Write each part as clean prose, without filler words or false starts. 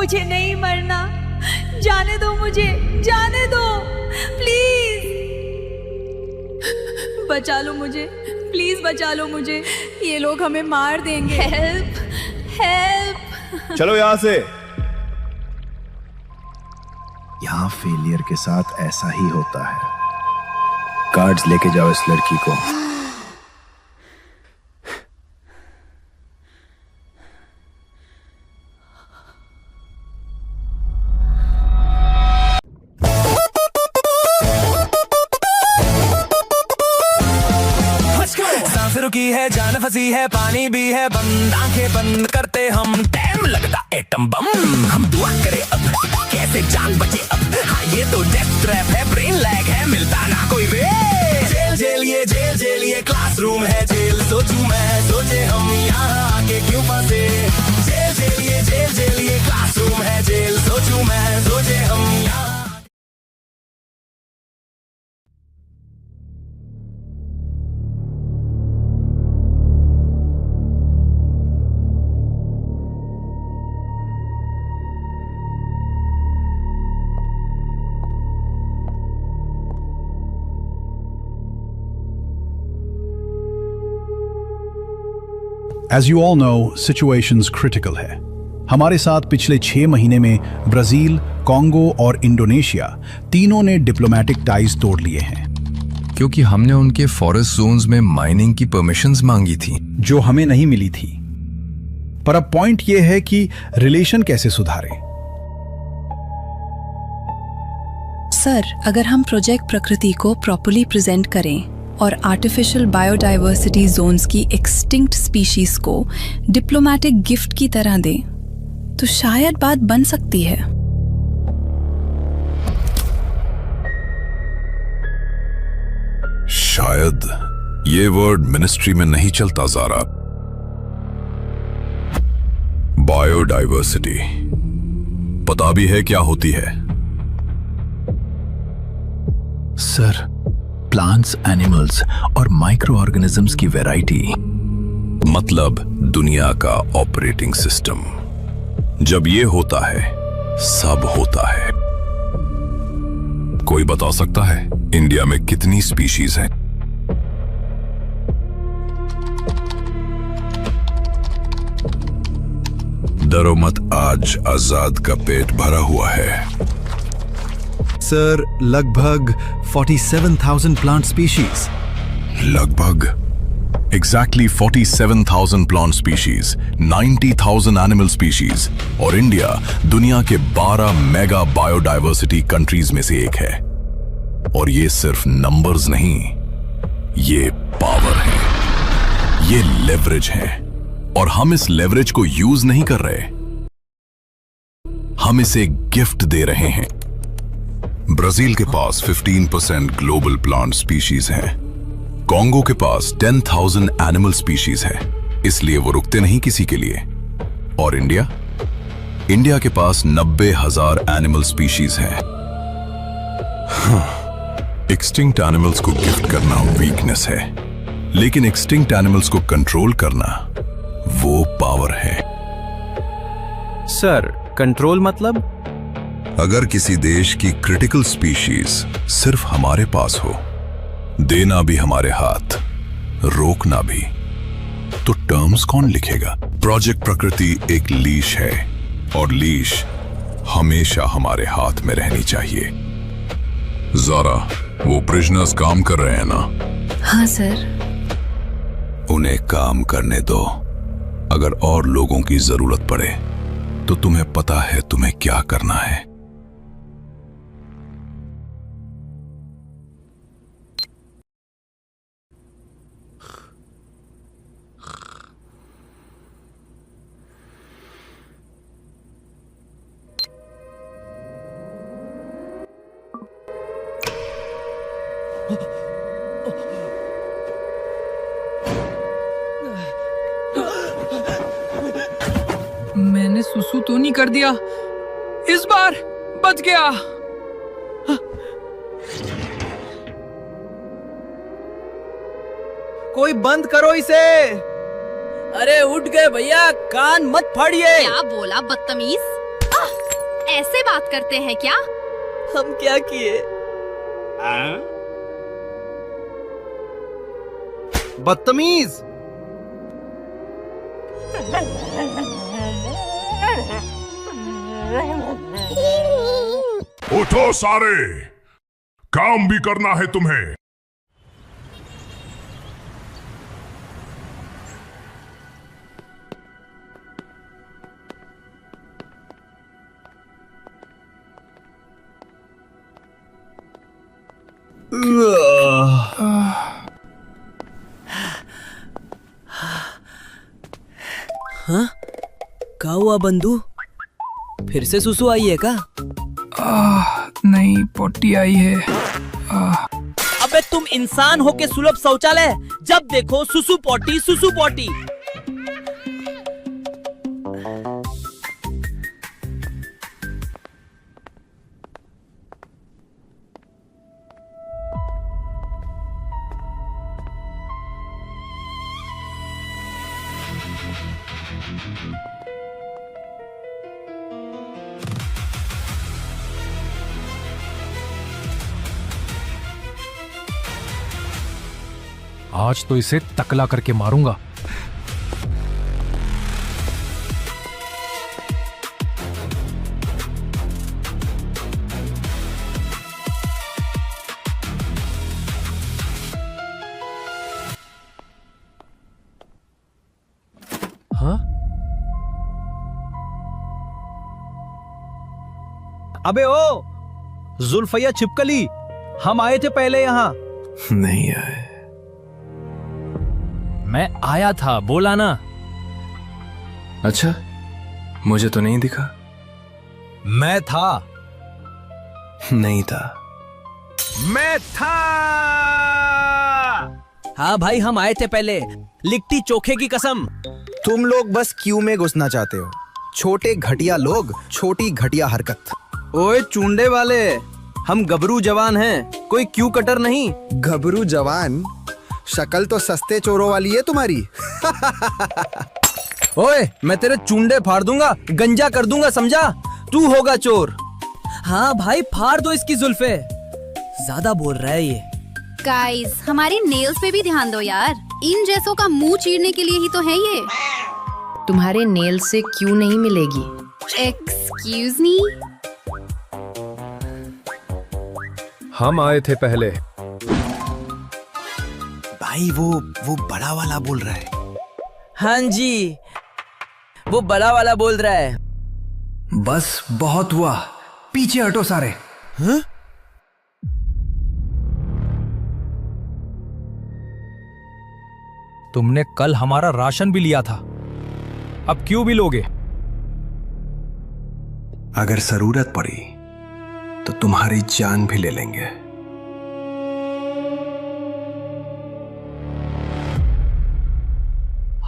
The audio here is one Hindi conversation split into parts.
मुझे नहीं मरना, जाने दो मुझे, जाने दो प्लीज, बचा लो मुझे, प्लीज बचा लो मुझे, ये लोग हमें मार देंगे। Help help. चलो यहां से। यहां फेलियर के साथ ऐसा ही होता है। कार्ड्स लेके जाओ इस लड़की को। सांस रुकी है, जान फंसी है, पानी भी है बंद, आंखें बंद करते हम, टाइम लगता एटम बम। हम दुआ करें अब कैसे जान बचे अब, हाँ ये तो डेथ ट्रैप है, ब्रेन लैग है, मिलता ना कोई वे। जेल जेल ये क्लासरूम है जेल, सोचूं मैं सोचे हम यहाँ आके क्यों फंसे। जेल ये क्लासरूम है जेल, सोचूं मैं सोचे हम यहाँ। As you all know, situations critical है। हमारे साथ पिछले 6 महीने में ब्राजील, कॉन्गो और इंडोनेशिया तीनों ने डिप्लोमेटिक टाइज तोड़ लिए हैं, क्योंकि हमने उनके फॉरेस्ट जोन्स में माइनिंग की परमिशंस मांगी थी जो हमें नहीं मिली थी। पर अब पॉइंट यह है कि रिलेशन कैसे सुधारें। सर, अगर हम प्रोजेक्ट प्रकृति को प्रॉपर्ली प्रेजेंट करें और आर्टिफिशियल बायोडाइवर्सिटी जोन्स की एक्सटिंक्ट स्पीशीज को डिप्लोमेटिक गिफ्ट की तरह दें, तो शायद बात बन सकती है। शायद ये वर्ड मिनिस्ट्री में नहीं चलता ज़ारा। बायोडाइवर्सिटी पता भी है क्या होती है? सर, प्लांट्स, एनिमल्स और माइक्रो ऑर्गेनिजम्स की वैरायटी। मतलब दुनिया का ऑपरेटिंग सिस्टम। जब ये होता है सब होता है। कोई बता सकता है इंडिया में कितनी स्पीशीज हैं? डरो मत, आज आजाद का पेट भरा हुआ है। सर, लगभग 47,000 प्लांट स्पीशीज। लगभग exactly 47,000 plant species, 90,000 animal species, और इंडिया दुनिया के 12 मेगा बायोडाइवर्सिटी कंट्रीज में से एक है। और ये सिर्फ नंबर्स नहीं, ये पावर है, ये लेवरेज है, और हम इस लेवरेज को यूज नहीं कर रहे, हम इसे गिफ्ट दे रहे हैं। ब्राजील के पास 15% ग्लोबल प्लांट स्पीशीज है, कॉन्गो के पास 10,000 एनिमल स्पीशीज है, इसलिए वो रुकते नहीं किसी के लिए। और इंडिया के पास 90,000 एनिमल स्पीशीज है। एक्सटिंक्ट एनिमल्स को गिफ्ट करना वीकनेस है, लेकिन एक्सटिंक्ट एनिमल्स को कंट्रोल करना वो पावर है। सर, कंट्रोल मतलब? अगर किसी देश की क्रिटिकल स्पीशीज सिर्फ हमारे पास हो, देना भी हमारे हाथ, रोकना भी, तो टर्म्स कौन लिखेगा? प्रोजेक्ट प्रकृति एक लीश है, और लीश हमेशा हमारे हाथ में रहनी चाहिए। ज़ारा, वो प्रिजनर्स काम कर रहे हैं ना? हाँ सर। उन्हें काम करने दो। अगर और लोगों की जरूरत पड़े तो तुम्हें पता है तुम्हें क्या करना है। मैंने सुसु तो नहीं कर दिया, इस बार बच गया। कोई बंद करो इसे। अरे उठ गए भैया, कान मत फाड़िए। क्या बोला बदतमीज? ऐसे बात करते हैं क्या? हम क्या किए? बदतमीज। उठो सारे, काम भी करना है तुम्हें। हाँ? क्या हुआ बंधु? फिर से सुसु आई है का? नहीं, पोटी आई है। अबे तुम इंसान हो के सुलभ शौचालय, जब देखो सुसु पोटी सुसु पोटी। आज तो इसे तकला करके मारूंगा। हाँ? अबे ओ जुल्फैया छिपकली, हम आए थे पहले यहाँ। नहीं आए। मैं आया था, बोला ना। अच्छा, मुझे तो नहीं दिखा। मैं था। नहीं था। मैं था। हाँ भाई, हम आए थे पहले, लिट्टी चोखे की कसम। तुम लोग बस क्यू में घुसना चाहते हो। छोटे घटिया लोग, छोटी घटिया हरकत। ओए चुंडे वाले, हम गबरू जवान हैं, कोई क्यू कटर नहीं। घबरू जवान? शक्ल तो सस्ते चोरों वाली है तुम्हारी। ओए मैं तेरे चुंडे फाड़ दूंगा, गंजा कर दूंगा, समझा? तू होगा चोर। हाँ भाई, फाड़ दो इसकी जुल्फे। ज्यादा बोल रहा है ये। गाइस, हमारी नेल्स पे भी ध्यान दो यार। इन जैसों का मुंह चीरने के लिए ही तो है ये। तुम्हारे नेल से क्यों नहीं मिलेगी? Excuse me. हम आए थे पहले। भाई वो बड़ा वाला बोल रहा है। हाँ जी, वो बड़ा वाला बोल रहा है। बस बहुत हुआ, पीछे हटो सारे। हाँ? तुमने कल हमारा राशन भी लिया था, अब क्यों भी लोगे? अगर जरूरत पड़ी तो तुम्हारी जान भी ले लेंगे।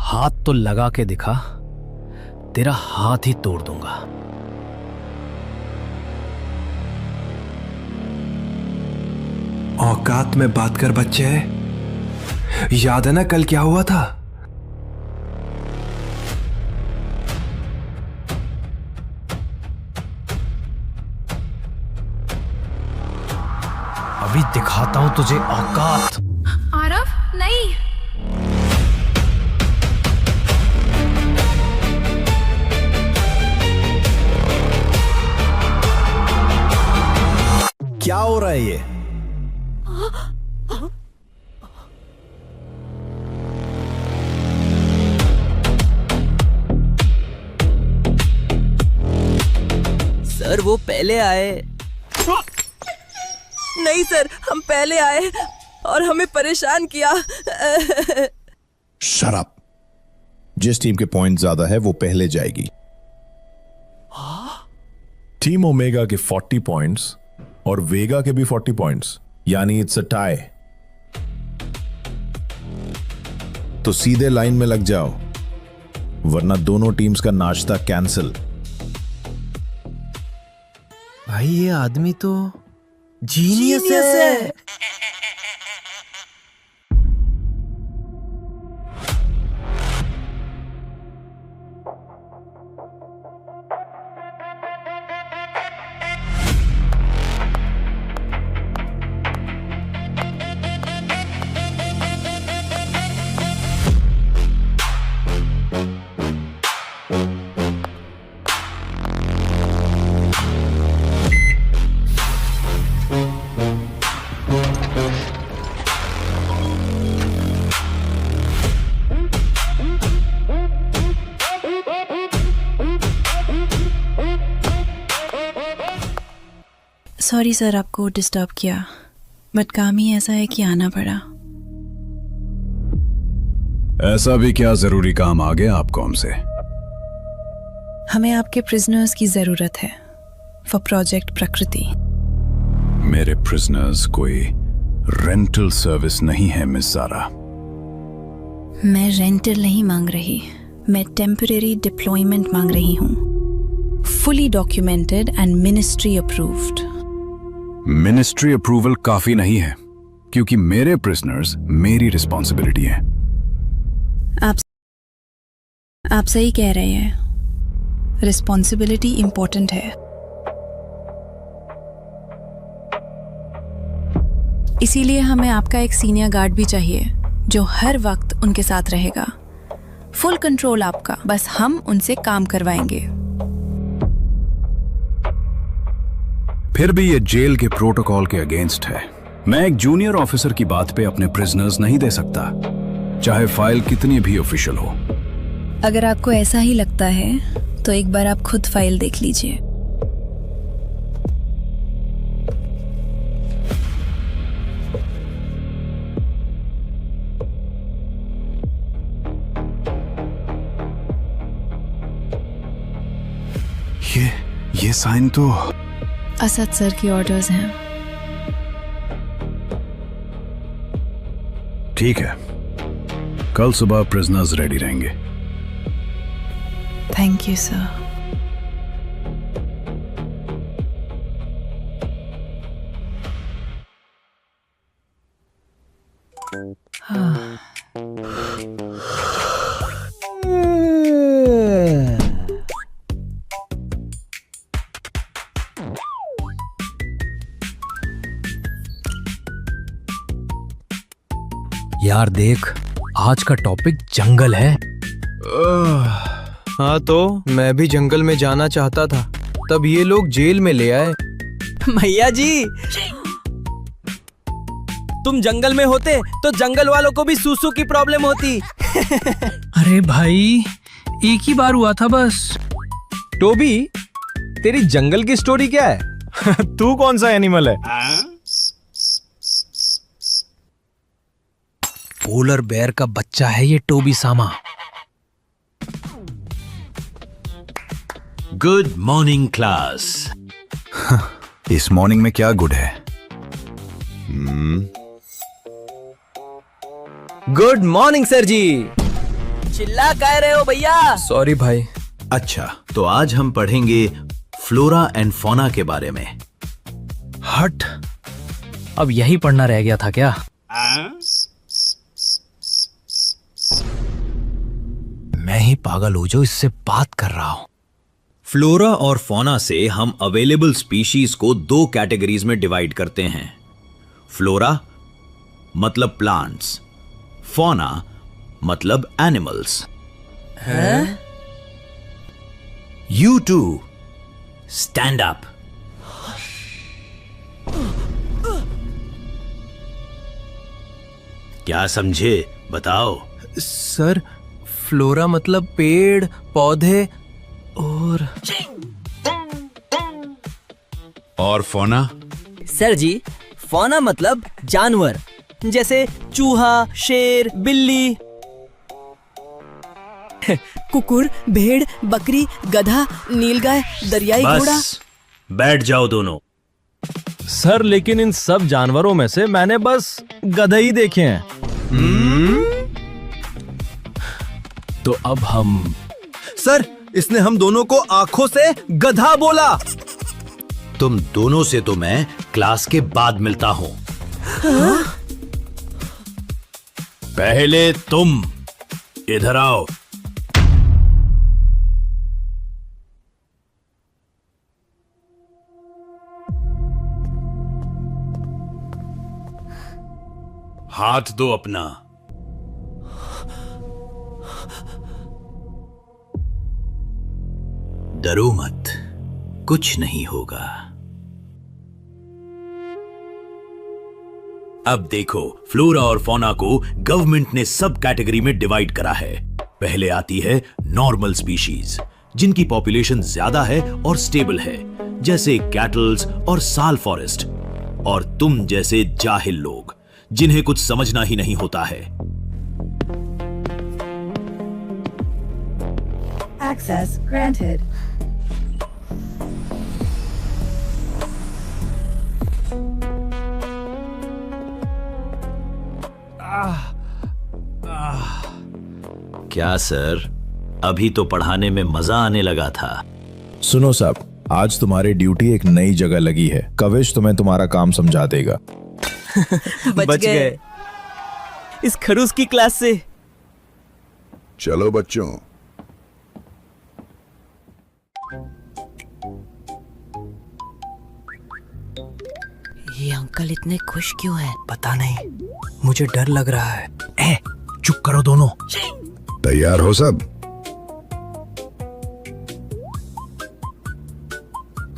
हाथ तो लगा के दिखा, तेरा हाथ ही तोड़ दूंगा। औकात में बात कर बच्चे। याद है ना कल क्या हुआ था? अभी दिखाता हूं तुझे औकात। आरव, नहीं। क्या हो रहा है ये? सर वो पहले आए। नहीं सर, हम पहले आए और हमें परेशान किया। शराब। जिस टीम के पॉइंट ज्यादा है वो पहले जाएगी। टीम ओमेगा के 40 पॉइंट्स और वेगा के भी 40 पॉइंट्स, यानी इट्स अ टाई। तो सीधे लाइन में लग जाओ, वरना दोनों टीम्स का नाश्ता कैंसिल। भाई ये आदमी तो जीनियस है। सॉरी सर आपको डिस्टर्ब किया, बट काम ही ऐसा है कि आना पड़ा। ऐसा भी क्या जरूरी काम आ गया आपको हमसे? हमें आपके प्रिजनर्स की जरूरत है फॉर प्रोजेक्ट प्रकृति। मेरे प्रिजनर्स कोई रेंटल सर्विस नहीं है मिस ज़ारा। मैं रेंटल नहीं मांग रही, मैं टेम्परेरी डिप्लॉयमेंट मांग रही हूँ, fully documented and ministry approved. Ministry approval काफी नहीं है, क्योंकि मेरे प्रिजनर्स मेरी रिस्पॉन्सिबिलिटी है। आप सही कह रहे हैं, रिस्पॉन्सिबिलिटी इंपॉर्टेंट है। इसीलिए हमें आपका एक सीनियर गार्ड भी चाहिए जो हर वक्त उनके साथ रहेगा। फुल कंट्रोल आपका, बस हम उनसे काम करवाएंगे। फिर भी ये जेल के प्रोटोकॉल के अगेंस्ट है। मैं एक जूनियर ऑफिसर की बात पे अपने प्रिजनर्स नहीं दे सकता, चाहे फाइल कितनी भी ऑफिशियल हो। अगर आपको ऐसा ही लगता है तो एक बार आप खुद फाइल देख लीजिए। ये साइन तो असद सर की ऑर्डर्स हैं। ठीक है, कल सुबह प्रिजनर्स रेडी रहेंगे। Thank you sir. यार देख, आज का टॉपिक जंगल है। हाँ तो मैं भी जंगल में जाना चाहता था, तब ये लोग जेल में ले आए। भैया जी, तुम जंगल में होते तो जंगल वालों को भी सूसू की प्रॉब्लम होती। अरे भाई, एक ही बार हुआ था बस। टोबी, तेरी जंगल की स्टोरी क्या है? तू कौन सा एनिमल है? पोलर बेयर का बच्चा है ये टोबी सामा। Good morning class. इस मॉर्निंग में क्या गुड है? गुड मॉर्निंग सर जी। चिल्ला कह रहे हो भैया? सॉरी भाई। अच्छा, तो आज हम पढ़ेंगे फ्लोरा एंड फौना के बारे में। हट, अब यही पढ़ना रह गया था क्या? मैं ही पागल हो जो इससे बात कर रहा हूं। फ्लोरा और फौना से हम अवेलेबल स्पीशीज को दो कैटेगरीज में डिवाइड करते हैं। फ्लोरा मतलब प्लांट्स, फौना मतलब animals. You two stand up. क्या समझे, बताओ। सर, फ्लोरा मतलब पेड़ पौधे और फौना? सर जी, फौना मतलब जानवर, जैसे चूहा, शेर, बिल्ली। कुकुर, भेड़, बकरी, गधा, नीलगाय, दरियाई घोड़ा। बैठ जाओ दोनों। सर, लेकिन इन सब जानवरों में से मैंने बस गधा ही देखे हैं। तो अब हम। सर, इसने हम दोनों को आंखों से गधा बोला। तुम दोनों से तो मैं क्लास के बाद मिलता हूं। पहले तुम इधर आओ। हाथ दो अपना। डरो मत, कुछ नहीं होगा। अब देखो, फ्लोरा और फौना को गवर्नमेंट ने सब कैटेगरी में डिवाइड करा है। पहले आती है नॉर्मल स्पीशीज, जिनकी पॉपुलेशन ज्यादा है और स्टेबल है, जैसे कैटल्स और साल फॉरेस्ट, और तुम जैसे जाहिल लोग जिन्हें कुछ समझना ही नहीं होता है। Access granted. क्या सर, अभी तो पढ़ाने में मजा आने लगा था। सुनो साहब, आज तुम्हारी ड्यूटी एक नई जगह लगी है। कविश तुम्हें तुम्हारा काम समझा देगा। बच गए इस खरूस की क्लास से। चलो बच्चों। ये अंकल इतने खुश क्यों हैं? पता नहीं, मुझे डर लग रहा है। चुप करो दोनों। तैयार हो सब?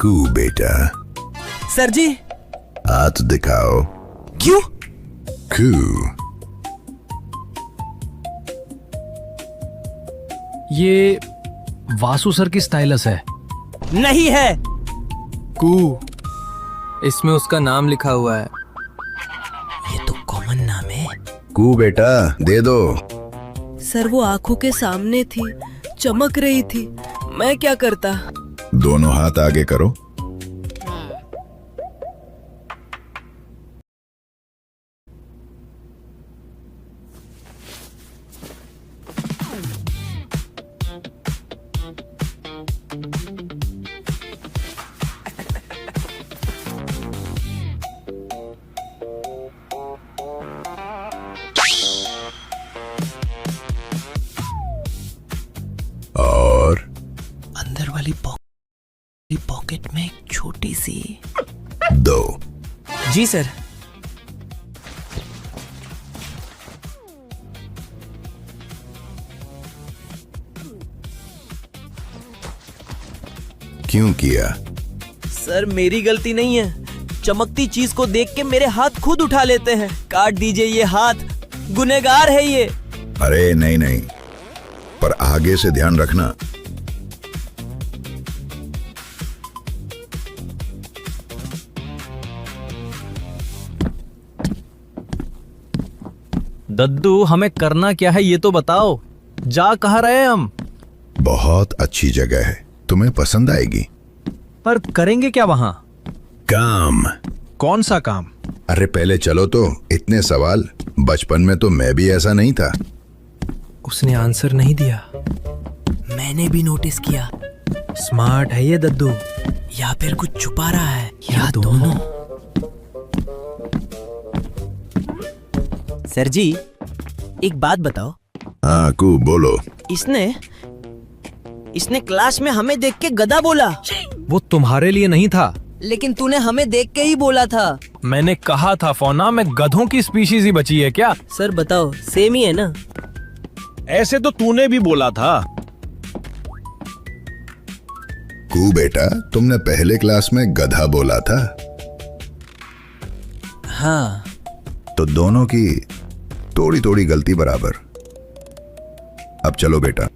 कू बेटा। सर जी। हाथ दिखाओ। क्यों? कू। ये वासु सर की स्टाइलस है। नहीं है। कू, इसमें उसका नाम लिखा हुआ है। ये तो कॉमन नाम है। कू बेटा, दे दो। सर वो आंखों के सामने थी, चमक रही थी, मैं क्या करता? दोनों हाथ आगे करो। और अंदर वाली पॉकेट में एक छोटी सी। दो। जी सर। क्यों किया? सर मेरी गलती नहीं है। चमकती चीज को देख के मेरे हाथ खुद उठा लेते हैं। काट दीजिए ये हाथ, गुनहगार है ये। अरे नहीं नहीं, पर आगे से ध्यान रखना। दद्दू, हमें करना क्या है ये तो बताओ। जा कहाँ रहे हम? बहुत अच्छी जगह है, तुम्हें पसंद आएगी। पर करेंगे क्या वहां? काम। कौन सा काम? अरे पहले चलो तो। इतने सवाल, बचपन में तो मैं भी ऐसा नहीं था। उसने आंसर नहीं दिया। मैंने भी नोटिस किया। स्मार्ट है ये दद्दू। या फिर कुछ छुपा रहा है। या दोनों। सर जी, एक बात बताओ। हाँ कू, बोलो। इसने क्लास में हमें देख के गधा बोला। वो तुम्हारे लिए नहीं था। लेकिन तूने हमें देख के ही बोला था। मैंने कहा था फोना में गधों की स्पीशीज ही बची है क्या? सर बताओ, सेम ही है ना? ऐसे तो तूने भी बोला था। कू बेटा, तुमने पहले क्लास में गधा बोला था। हाँ। तो दोनों की थोड़ी थोड़ी गलती बराबर। अब चलो बेटा।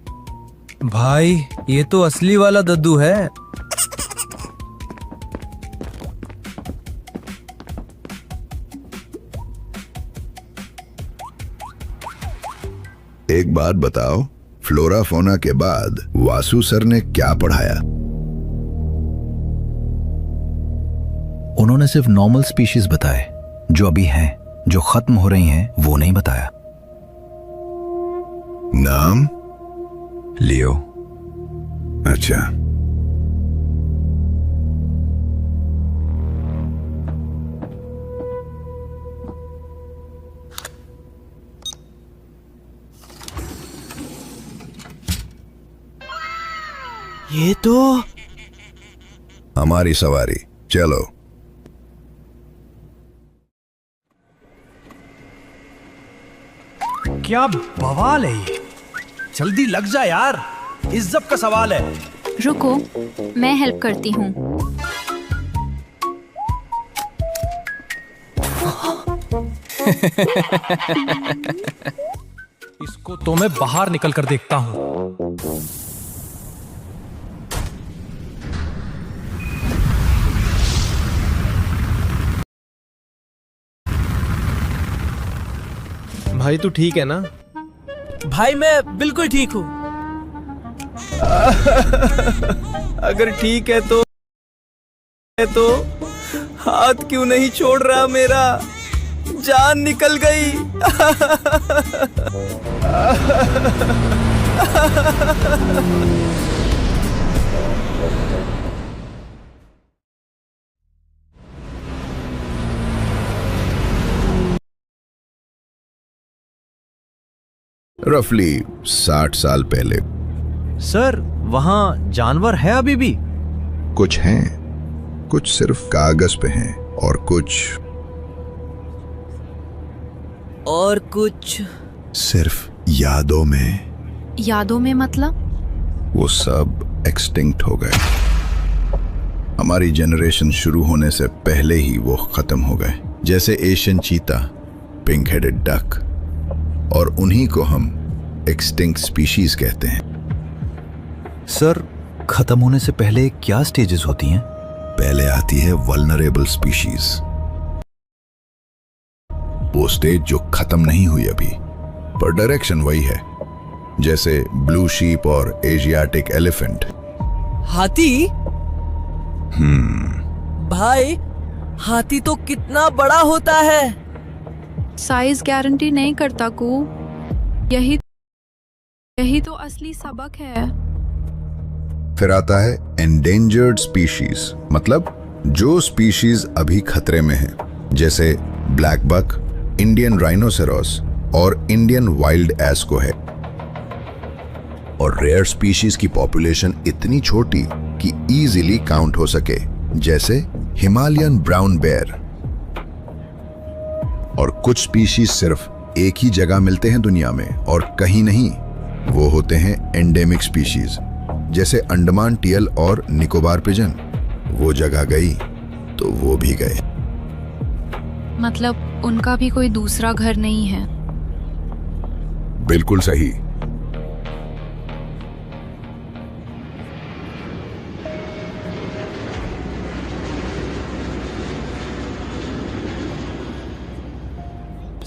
भाई ये तो असली वाला दद्दू है। एक बात बताओ, फ्लोरा फोना के बाद वासु सर ने क्या पढ़ाया? उन्होंने सिर्फ नॉर्मल स्पीशीज बताए, जो अभी हैं, जो खत्म हो रही हैं, वो नहीं बताया। नाम? लियो। अच्छा। ये तो हमारी सवारी। चलो। क्या बवाल है ये? जल्दी लग जा यार, इज्जत का सवाल है। रुको, मैं हेल्प करती हूँ। इसको तो मैं बाहर निकल कर देखता हूँ। भाई तू ठीक है ना? भाई मैं बिल्कुल ठीक हूँ। अगर ठीक है तो हाथ क्यों नहीं छोड़ रहा मेरा? जान निकल गई। रफली 60 साल पहले। सर वहां जानवर है अभी भी? कुछ हैं, कुछ सिर्फ कागज पे हैं और कुछ सिर्फ यादों में। यादों में मतलब? वो सब एक्सटिंक्ट हो गए। हमारी जनरेशन शुरू होने से पहले ही वो खत्म हो गए, जैसे एशियन चीता, पिंक हेडेड डक, और उन्हीं को हम एक्सटिंक्ट स्पीशीज कहते हैं। सर खत्म होने से पहले क्या स्टेजेस होती हैं? पहले आती है वल्नरेबल स्पीशीज, वो स्टेज जो खत्म नहीं हुई अभी, पर डायरेक्शन वही है, जैसे ब्लू शीप और एशियाटिक एलिफेंट। हाथी? भाई हाथी तो कितना बड़ा होता है। साइज गारंटी नहीं करता कू। यही तो असली सबक है। फिर आता है एंडेंजर्ड स्पीशीज, मतलब जो स्पीशीज अभी खतरे में है, जैसे ब्लैक बक, इंडियन राइनोसेरोस और इंडियन वाइल्ड एस को है। और रेयर स्पीशीज की पॉपुलेशन इतनी छोटी कि इजीली काउंट हो सके, जैसे हिमालयन ब्राउन बेयर। और कुछ स्पीशीज सिर्फ एक ही जगह मिलते हैं दुनिया में और कहीं नहीं, वो होते हैं एंडेमिक स्पीशीज, जैसे अंडमान टियल और निकोबार पिजन। वो जगह गई तो वो भी गए। मतलब उनका भी कोई दूसरा घर नहीं है? बिल्कुल सही।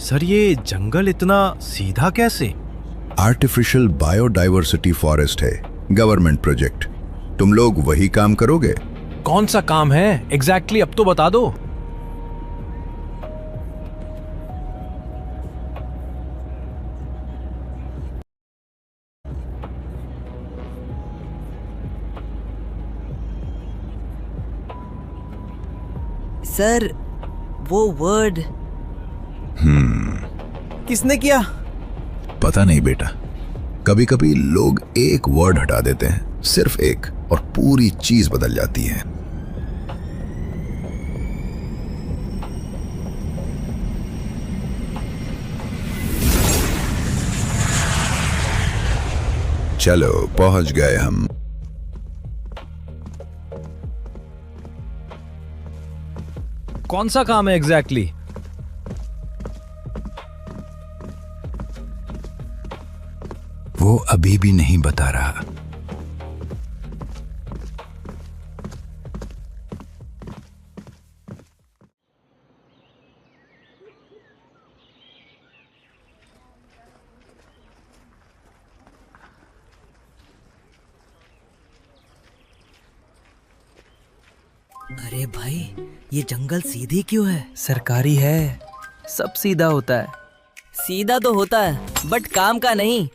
सर ये जंगल इतना सीधा कैसे? आर्टिफिशियल बायोडाइवर्सिटी फॉरेस्ट है, गवर्नमेंट प्रोजेक्ट। तुम लोग वही काम करोगे? कौन सा काम है एग्जैक्टली अब तो बता दो। सर वो वर्ड किसने किया? पता नहीं बेटा, कभी कभी लोग एक वर्ड हटा देते हैं, सिर्फ एक, और पूरी चीज बदल जाती है। चलो पहुंच गए हम। कौन सा काम है एग्जैक्टली? वो अभी भी नहीं बता रहा। अरे भाई ये जंगल सीधी क्यों है? सरकारी है, सब सीधा होता है। सीधा तो होता है बट काम का नहीं।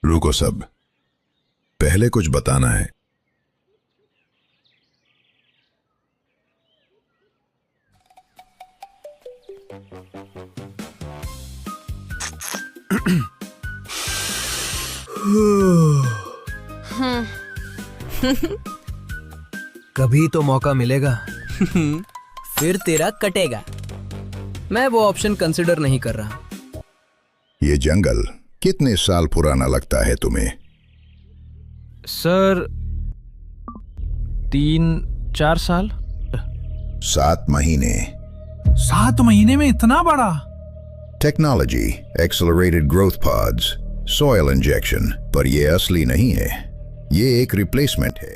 रुको सब, पहले कुछ बताना है। कभी तो मौका मिलेगा। फिर तेरा कटेगा। मैं वो ऑप्शन कंसिडर नहीं कर रहा। ये जंगल कितने साल पुराना लगता है तुम्हें? सर 3-4 साल। 7 महीने। 7 महीने में इतना बड़ा? Technology, accelerated growth pods, soil injection, पर ये असली नहीं है, ये एक रिप्लेसमेंट है।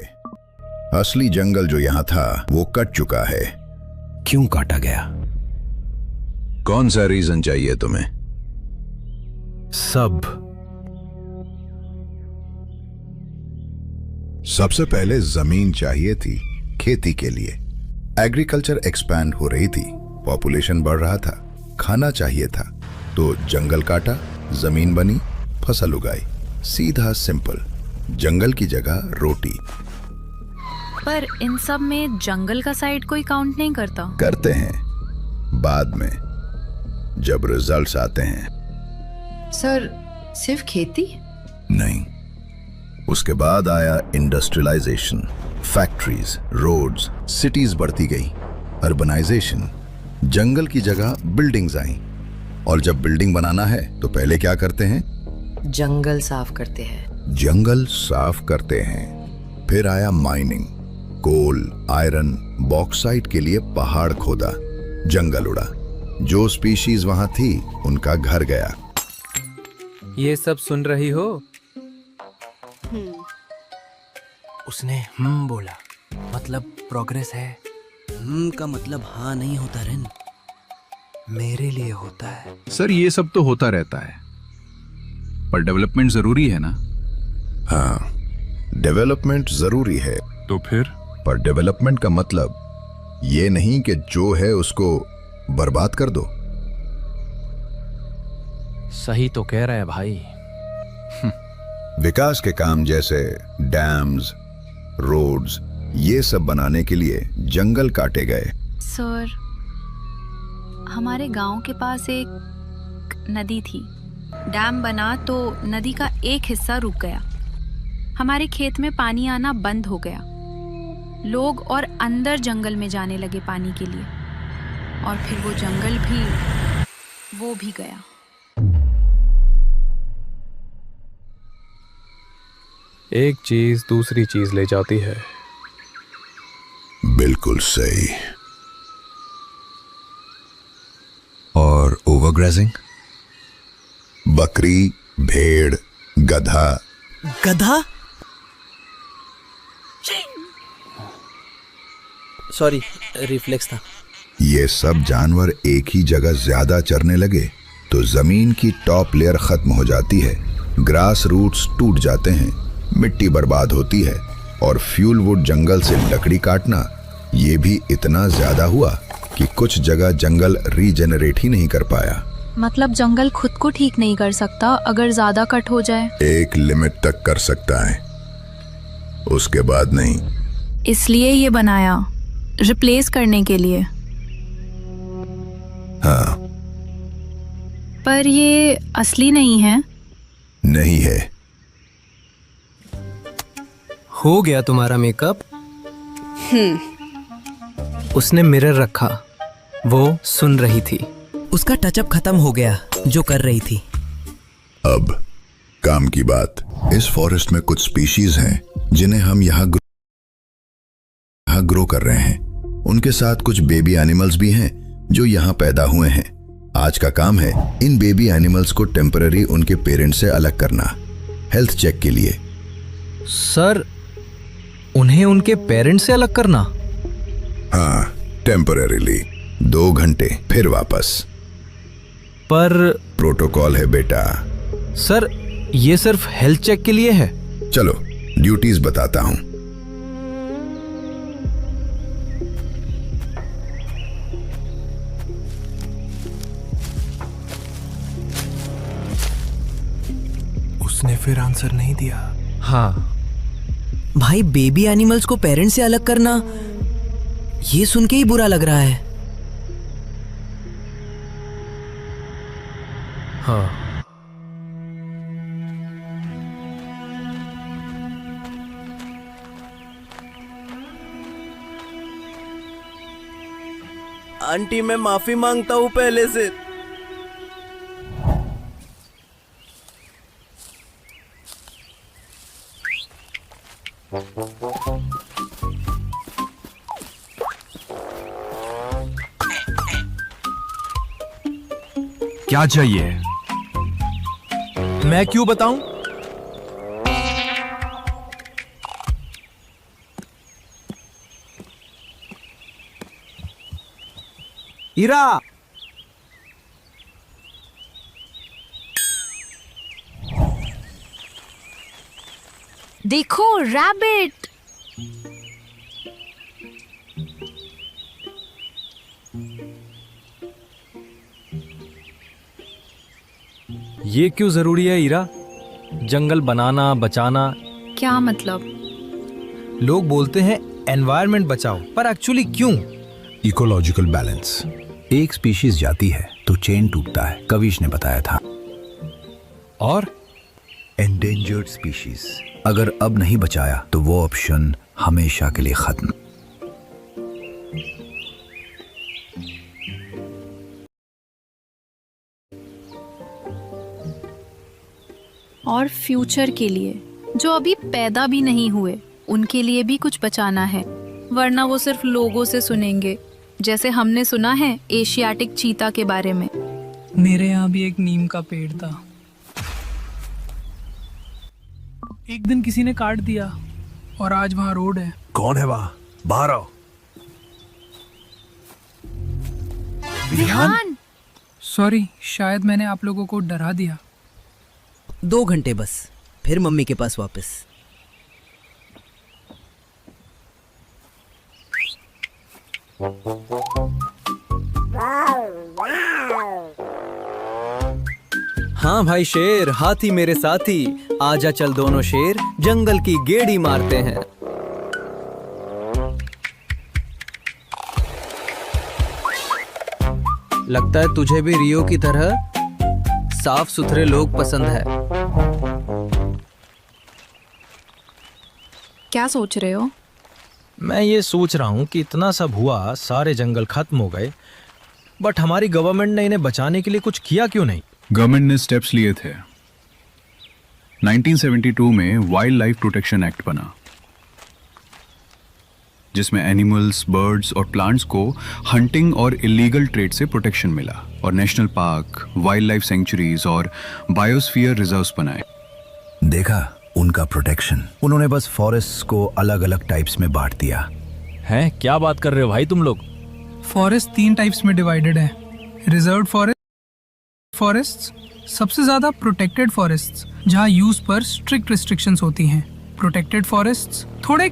असली जंगल जो यहाँ था वो कट चुका है। क्यों काटा गया? कौन सा रीजन चाहिए तुम्हें? सब। सबसे पहले जमीन चाहिए थी खेती के लिए। एग्रीकल्चर एक्सपैंड हो रही थी, पॉपुलेशन बढ़ रहा था, खाना चाहिए था, तो जंगल काटा, जमीन बनी, फसल उगाई। सीधा सिंपल। जंगल की जगह रोटी। पर इन सब में जंगल का साइड कोई काउंट नहीं करता। करते हैं बाद में, जब रिजल्ट्स आते हैं। सर, सिर्फ खेती? नहीं, उसके बाद आया इंडस्ट्रियलाइजेशन, फैक्ट्रीज, रोड्स, सिटीज बढ़ती गई, अर्बनाइजेशन, जंगल की जगह बिल्डिंग्स आई। और जब बिल्डिंग बनाना है तो पहले क्या करते हैं? जंगल साफ करते हैं। जंगल साफ करते हैं। फिर आया माइनिंग, कोल, आयरन, बॉक्साइट के लिए पहाड़ खोदा, जंगल उड़ा। जो स्पीशीज वहां थी उनका घर गया। ये सब सुन रही हो? उसने बोला, मतलब प्रोग्रेस है। का मतलब हाँ नहीं होता रेन, मेरे लिए होता है। सर ये सब तो होता रहता है, पर डेवलपमेंट जरूरी है ना? हाँ, डेवलपमेंट जरूरी है। तो फिर? पर डेवलपमेंट का मतलब ये नहीं कि जो है उसको बर्बाद कर दो। सही तो कह रहा है भाई। विकास के काम जैसे डैम्स, रोड्स, ये सब बनाने के लिए जंगल काटे गए। सर, हमारे गांव के पास एक नदी थी। डैम बना तो नदी का एक हिस्सा रुक गया। हमारे खेत में पानी आना बंद हो गया। लोग और अंदर जंगल में जाने लगे पानी के लिए, और फिर वो जंगल भी, वो भी गया। एक चीज दूसरी चीज ले जाती है। बिल्कुल सही। और ओवरग्रेजिंग? बकरी, भेड़, गधा। गधा? सॉरी, रिफ्लेक्स था। ये सब जानवर एक ही जगह ज्यादा चरने लगे तो जमीन की टॉप लेयर खत्म हो जाती है, ग्रास रूट्स टूट जाते हैं, मिट्टी बर्बाद होती है, और फ्यूल वुड जंगल से लकड़ी काटना ये भी इतना ज्यादा हुआ कि कुछ जगह जंगल रीजेनरेट ही नहीं कर पाया। मतलब जंगल खुद को ठीक नहीं कर सकता अगर ज्यादा कट हो जाए? एक लिमिट तक कर सकता है, उसके बाद नहीं। इसलिए ये बनाया, रिप्लेस करने के लिए। हाँ। पर ये असली नहीं है। नहीं है। हो गया तुम्हारा मेकअप? उसने मिरर रखा, वो सुन रही थी। उसका टचअप खत्म हो गया जो कर रही थी। अब काम की बात। इस फॉरेस्ट में कुछ स्पीशीज हैं जिन्हें हम यहाँ ग्रो कर रहे हैं। उनके साथ कुछ बेबी एनिमल्स भी हैं जो यहाँ पैदा हुए हैं। आज का काम है इन बेबी एनिमल्स को टेम्पररी उनके पेरेंट्स से अलग करना, हेल्थ चेक के लिए। सर, उन्हें उनके पेरेंट्स से अलग करना? हाँ, टेम्पररीली 2 घंटे, फिर वापस। पर प्रोटोकॉल है बेटा। सर, ये सिर्फ हेल्थ चेक के लिए है? चलो ड्यूटीज बताता हूं। उसने फिर आंसर नहीं दिया। हाँ भाई, बेबी एनिमल्स को पेरेंट्स से अलग करना, ये सुन के ही बुरा लग रहा है। हाँ। आंटी, मैं माफी मांगता हूँ पहले से। क्या चाहिए? मैं क्यों बताऊं? ईरा। देखो रैबिट। ये क्यों जरूरी है ईरा? जंगल बनाना बचाना? क्या मतलब? लोग बोलते हैं एनवायरनमेंट बचाओ, पर एक्चुअली क्यों? Ecological balance. एक स्पीशीज जाती है तो चेन टूटता है, कविश ने बताया था। और एंडेंजर्ड स्पीशीज, अगर अब नहीं बचाया तो वो ऑप्शन हमेशा के लिए खत्म। और फ्यूचर के लिए जो अभी पैदा भी नहीं हुए, उनके लिए भी कुछ बचाना है, वरना वो सिर्फ लोगों से सुनेंगे, जैसे हमने सुना है एशियाटिक चीता के बारे में। मेरे यहाँ भी एक नीम का पेड़ था, एक दिन किसी ने काट दिया और आज वहाँ रोड है। कौन है वहाँ? बाहर आओ। विहान, सॉरी, शायद मैंने आप लोगों को डरा दिया। 2 घंटे बस, फिर मम्मी के पास वापस। हाँ भाई शेर, हाथी मेरे साथी, आजा चल दोनों शेर जंगल की गेड़ी मारते हैं। लगता है तुझे भी रियो की तरह साफ सुथरे लोग पसंद है। क्या सोच रहे हो? मैं ये सोच रहा हूँ कि इतना सब हुआ, सारे जंगल खत्म हो गए, बट हमारी गवर्नमेंट ने इन्हें बचाने के लिए कुछ किया क्यों नहीं? गवर्नमेंट ने स्टेप्स लिए थे। 1972 में वाइल्ड लाइफ प्रोटेक्शन एक्ट बना, जिसमें एनिमल्स, बर्ड्स और प्लांट्स को हंटिंग और इलीगल ट्रेड से प्रोटेक्शन मिला, और national park, wild life sanctuaries और बायोस्फीयर रिजर्व्स बनाए। देखा उनका प्रोटेक्शन, उन्होंने बस फॉरेस्ट्स को अलग अलग टाइप्स में बांट दिया। हैं, क्या बात कर रहे हो भाई तुम लोग? फॉरेस्ट 3 टाइप्स में डिवाइडेड है। रिजर्व फॉरेस्ट्स, सबसे ज्यादा प्रोटेक्टेड फॉरेस्ट्स जहां यूज पर स्ट्रिक्ट रिस्ट्रिक्शंस होती हैं। प्रोटेक्टेड फॉरेस्ट्स थोड़े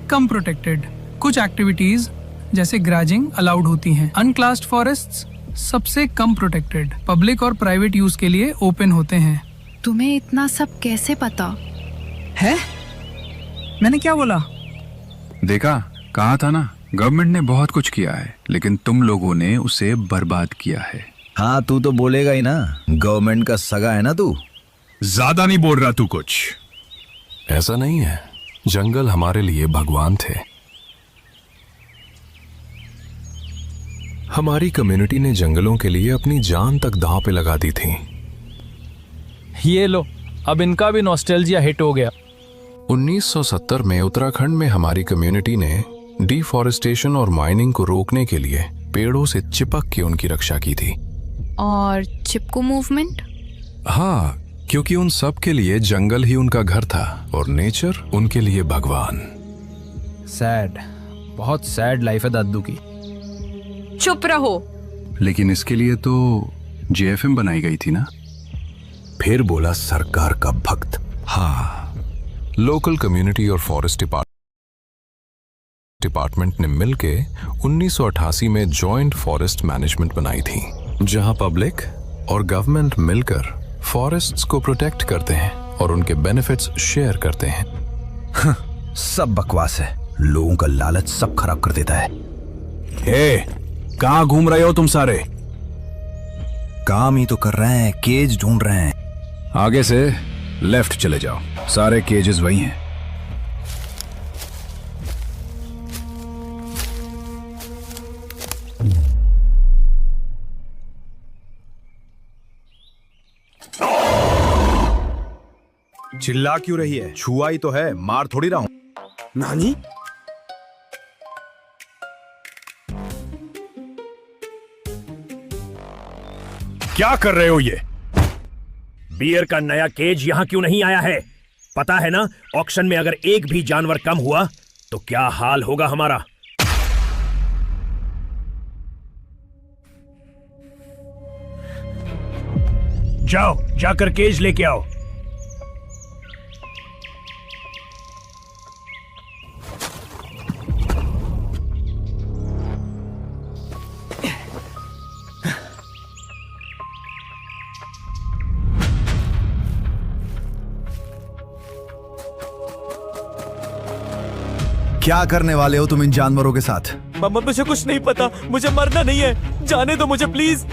कम प्रोटेक्टेड, कुछ एक्टिविटीज जैसे ग्राजिंग अलाउड होती हैं। अनक्लास्ड फॉरेस्ट्स सबसे कम प्रोटेक्टेड, पब्लिक और प्राइवेट यूज के लिए ओपन होते हैं। तुम्हें इतना सब कैसे पता है? मैंने क्या बोला? देखा, कहा था ना, गवर्नमेंट ने बहुत कुछ किया है, लेकिन तुम लोगों ने उसे बर्बाद किया है। हाँ, तू तो बोलेगा ही ना, गवर्नमेंट का सगा है ना तू। ज्यादा नहीं बोल रहा तू कुछ। ऐसा नहीं है, जंगल हमारे लिए भगवान थे। हमारी कम्युनिटी ने जंगलों के लिए अपनी जान तक दांव पे लगा दी थी। ये लो, अब इनका भी नॉस्टैल्जिया हिट हो गया। 1970 में उत्तराखंड में हमारी कम्युनिटी ने डिफॉरेस्टेशन और माइनिंग को रोकने के लिए पेड़ों से चिपक के उनकी रक्षा की थी। और चिपको मूवमेंट? हाँ, क्योंकि उन सब के लिए जंगल ही उनका घर था और नेचर उनके लिए भगवान। सैड, बहुत सैड लाइफ है दादू की। चुप रहो। लेकिन इसके लिए तो जेएफएम बनाई गई थी ना। फिर बोला सरकार का भक्त। हाँ, लोकल कम्युनिटी और फॉरेस्ट डिपार्टमेंट ने मिलके 1988 में जॉइंट फॉरेस्ट मैनेजमेंट बनाई थी, जहां पब्लिक और गवर्नमेंट मिलकर फॉरेस्ट्स को प्रोटेक्ट करते हैं और उनके बेनिफिट्स शेयर करते हैं। सब बकवास है, लोगों का लालच सब खराब कर देता है। हे, कहां घूम रहे हो तुम सारे? काम ही तो कर रहे हैं, केज ढूंढ रहे हैं। आगे से लेफ्ट चले जाओ, सारे केजेस वही हैं। चिल्ला क्यों रही है? छुआ ही तो है, मार थोड़ी रहा हूं। नानी, क्या कर रहे हो ये? बियर का नया केज यहां क्यों नहीं आया है? पता है ना, ऑक्शन में अगर एक भी जानवर कम हुआ तो क्या हाल होगा हमारा। जाओ, जाकर केज लेके आओ। क्या करने वाले हो तुम इन जानवरों के साथ? मुझे कुछ नहीं पता, मुझे मरना नहीं है, जाने दो मुझे प्लीज।